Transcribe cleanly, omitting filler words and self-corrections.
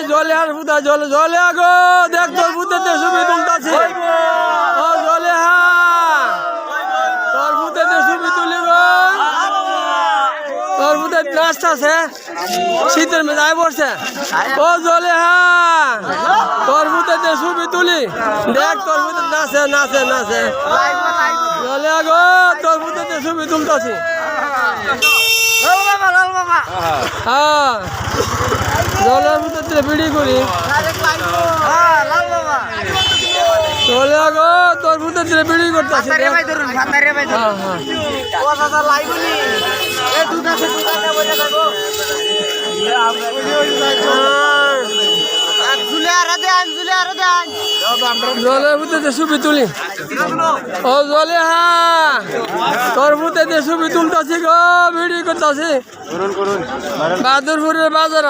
জলে আর বুদা জলে জলে আগো দেখ তোর বুদ্ধেতে ছবি তুলতাছে ও জলে হা তোর বুদ্ধেতে ছবি তুলি গো তোর বুদ্ধে নাচতাছে শীতের মেজায় পড়ছে ও জলে হা তোর বুদ্ধেতে ছবি তুলি দেখ তোর বুদ্ধে নাচে নাচে নাচে জলে আগো তোর বুদ্ধেতে ছবি তুলতাছি হ্যাঁ জলের ভিতরে বিড়ি করি চলে আগো তোর ভিতরে বিড়ি করতেছি জলের ভিতরে ছবি তুলি ও জলে হা তোর ভিতরে ছবি তুলতেছি গো বিড়ি করতেছি বাহাদুরপুরের বাজার